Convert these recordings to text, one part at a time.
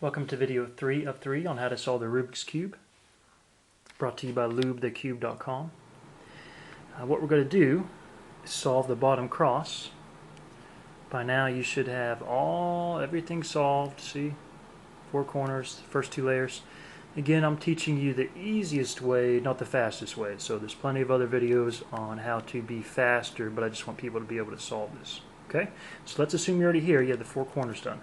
Welcome to video 3 of 3 on how to solve the Rubik's Cube, brought to you by lubethecube.com. What we're going to do is solve the bottom cross. By now you should have everything solved. See, 4 corners, first 2 layers. Again, I'm teaching you the easiest way, not the fastest way. So there's plenty of other videos on how to be faster, but I just want people to be able to solve this. Okay, so let's assume you're already here. You have the 4 corners done.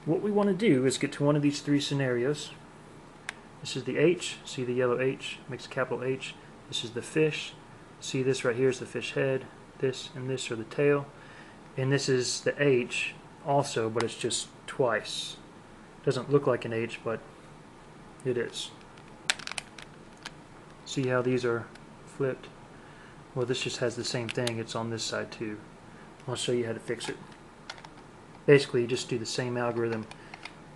What we want to do is get to one of these 3 scenarios. This is the H. See the yellow H makes a capital H. This is the fish. See this right here is the fish head. This and this are the tail. And this is the H also, but it's just twice. Doesn't look like an H, but it is. See how these are flipped? Well, this just has the same thing. It's on this side too. I'll show you how to fix it. Basically, you just do the same algorithm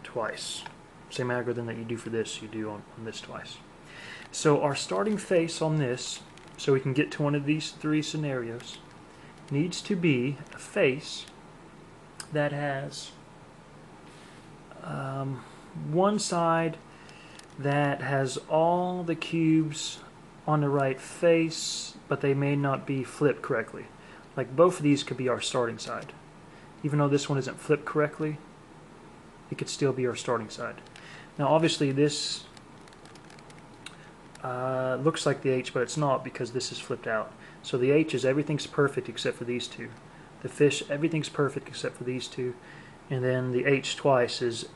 twice. Same algorithm that you do for this, you do on this twice. So our starting face on this, so we can get to one of these 3 scenarios, needs to be a face that has one side that has all the cubes on the right face, but they may not be flipped correctly. Like both of these could be our starting side. Even though this one isn't flipped correctly, it could still be our starting side. Now obviously this looks like the H, but it's not because this is flipped out. So the H is everything's perfect except for these 2. The fish, everything's perfect except for these 2. And then the H twice is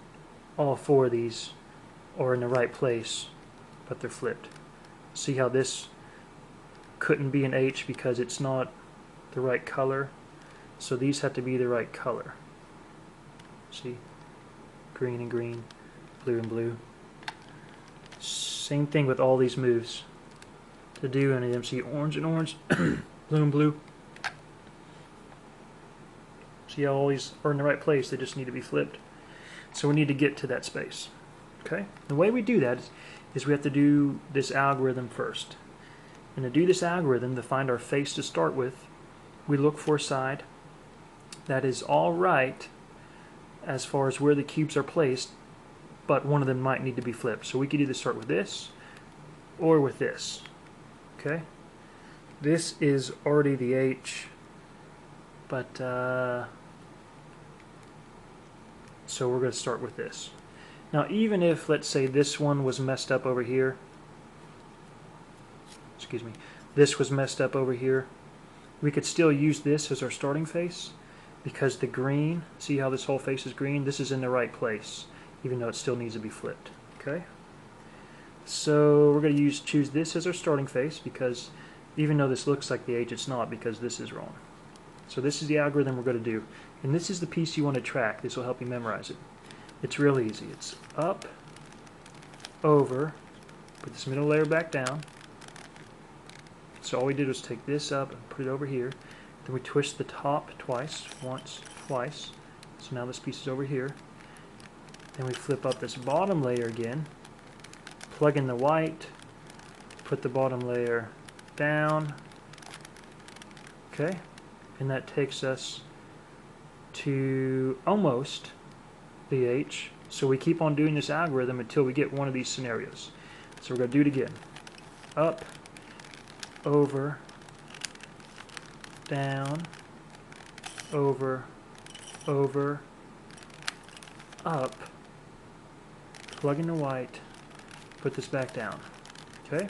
all 4 of these are in the right place, but they're flipped. See how this couldn't be an H because it's not the right color? So these have to be the right color. See? Green and green, blue and blue. Same thing with all these moves. To do any of them, see orange and orange, blue and blue. See how all these are in the right place, they just need to be flipped. So we need to get to that space. Okay? The way we do that is we have to do this algorithm first. And to do this algorithm, to find our face to start with, we look for a side that is all right as far as where the cubes are placed, but one of them might need to be flipped. So we could either start with this or with this. Okay? This is already the H, but so we're going to start with this. Now even if, let's say, this one was messed up over here, excuse me, this was messed up over here, we could still use this as our starting face, because the green, see how this whole face is green? This is in the right place, even though it still needs to be flipped. Okay? So we're going to choose this as our starting face, because even though this looks like the H, it's not, because this is wrong. So this is the algorithm we're going to do. And this is the piece you want to track. This will help you memorize it. It's real easy. It's up, over, put this middle layer back down. So all we did was take this up and put it over here. Then we twist the top twice, once, twice. So now this piece is over here. Then we flip up this bottom layer again, plug in the white, put the bottom layer down. Okay? And that takes us to almost the H. So we keep on doing this algorithm until we get one of these scenarios. So we're going to do it again. Up, over, down, over, over, up, plug in the white, put this back down. Okay?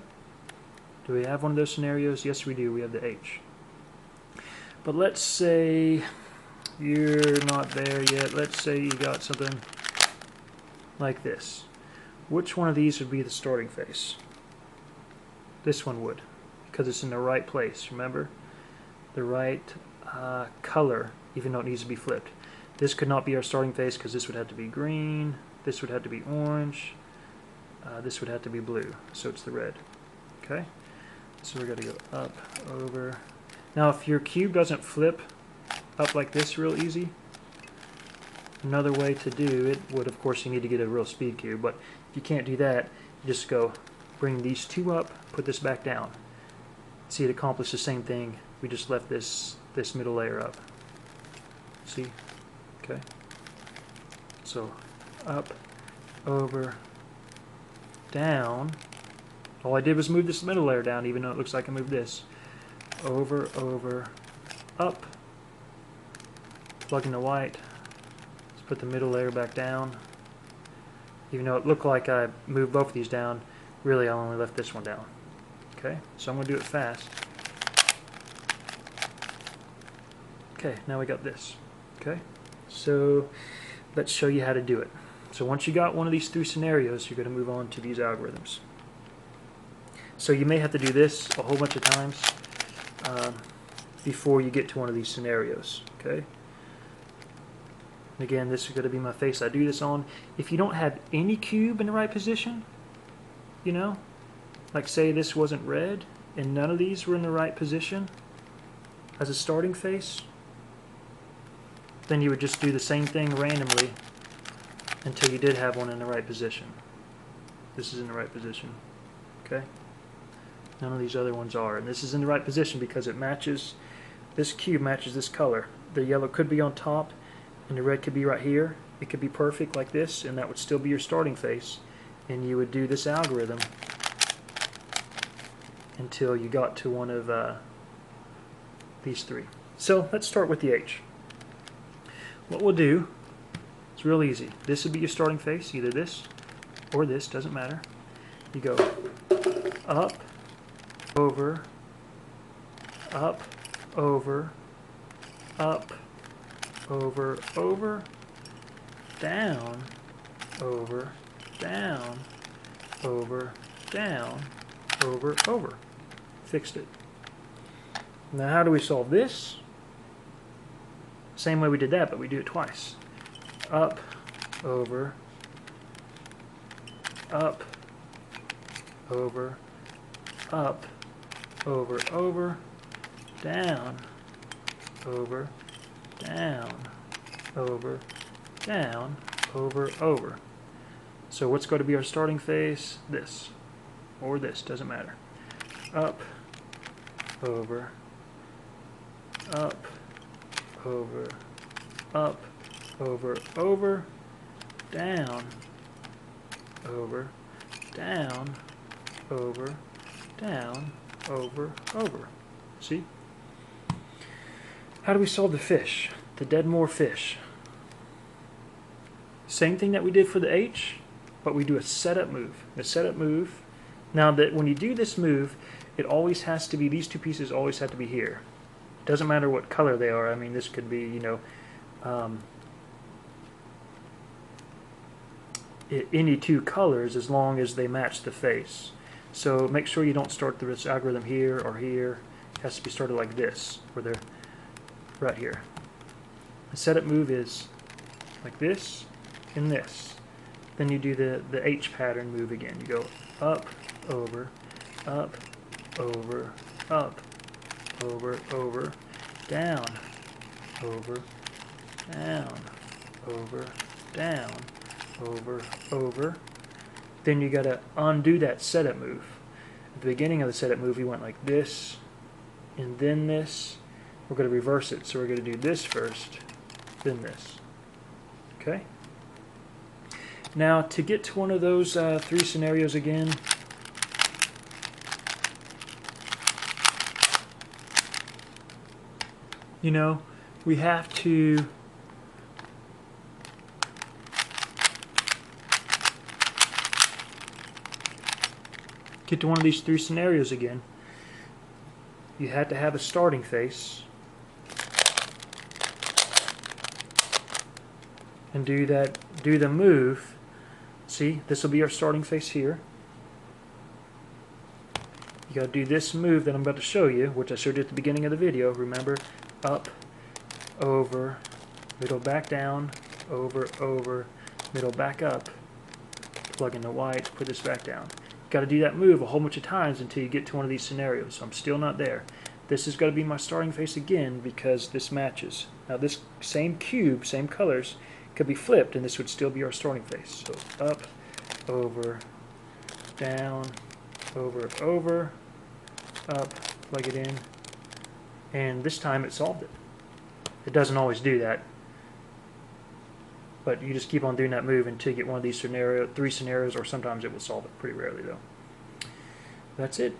Do we have one of those scenarios? Yes, we do. We have the H. But let's say you're not there yet. Let's say you got something like this. Which one of these would be the starting face? This one would, because it's in the right place, remember? The right color, even though it needs to be flipped. This could not be our starting face because this would have to be green, this would have to be orange, this would have to be blue, so it's the red. Okay? So we're going to go up, over. Now if your cube doesn't flip up like this real easy, another way to do it would, of course, you need to get a real speed cube, but if you can't do that, you just go bring these 2 up, put this back down. See, it accomplished the same thing. We just left this middle layer up. See? Okay. So up, over, down. All I did was move this middle layer down, even though it looks like I moved this. Over, over, up. Plug in the white. Let's put the middle layer back down. Even though it looked like I moved both of these down, really I only left this one down. Okay, so I'm going to do it fast. Okay, now we got this. Okay, so let's show you how to do it. So once you got one of these 3 scenarios, you're going to move on to these algorithms. So you may have to do this a whole bunch of times before you get to one of these scenarios. Okay. And again, this is going to be my face I do this on. If you don't have any cube in the right position, you know, like say this wasn't red and none of these were in the right position as a starting face, then you would just do the same thing randomly until you did have one in the right position. This is in the right position. Okay? None of these other ones are. And this is in the right position because it matches, this cube matches this color. The yellow could be on top and the red could be right here. It could be perfect like this, and that would still be your starting face. And you would do this algorithm until you got to one of these 3. So let's start with the H. What we'll do, it's real easy. This would be your starting face, either this or this, doesn't matter. You go up, over, up, over, up, over, over, down, over, down, over, down, over, over. Fixed it. Now how do we solve this? Same way we did that, but we do it twice. Up, over, up, over, up, over, over, down, over, down, over, down, over, over. So what's going to be our starting face? This, or this, doesn't matter. Up, over, up, over, up, over, over, down, over, down, over, down, over, over. See? How do we solve the fish? The Dedmore fish. Same thing that we did for the H, but we do a setup move. A setup move. Now that when you do this move, it always has to be, these 2 pieces always have to be here. It doesn't matter what color they are. I mean, this could be, you know, any 2 colors as long as they match the face. So make sure you don't start this algorithm here or here. It has to be started like this, where they're right here. The setup move is like this and this. Then you do the H pattern move again. You go up, over, up, over, up, over, over, down, over, down, over, down, over, over. Then you got to undo that setup move. At the beginning of the setup move, we went like this, and then this. We're going to reverse it, so we're going to do this first, then this. Okay? Now, to get to one of those 3 scenarios again, you know, we have to get to one of these 3 scenarios again. You had to have a starting face and do the move. See, this will be our starting face here. You got to do this move that I'm about to show you, which I showed you at the beginning of the video. Remember, up, over, middle back down, over, over, middle back up, plug in the white, put this back down. You got to do that move a whole bunch of times until you get to one of these scenarios. So I'm still not there. This is going to be my starting face again because this matches. Now this same cube, same colors, could be flipped and this would still be our starting face. So up, over, down, over, over, up, plug it in, and this time it solved it. It doesn't always do that, But you just keep on doing that move until you get one of these three scenarios, or sometimes it will solve it. Pretty rarely though. That's it.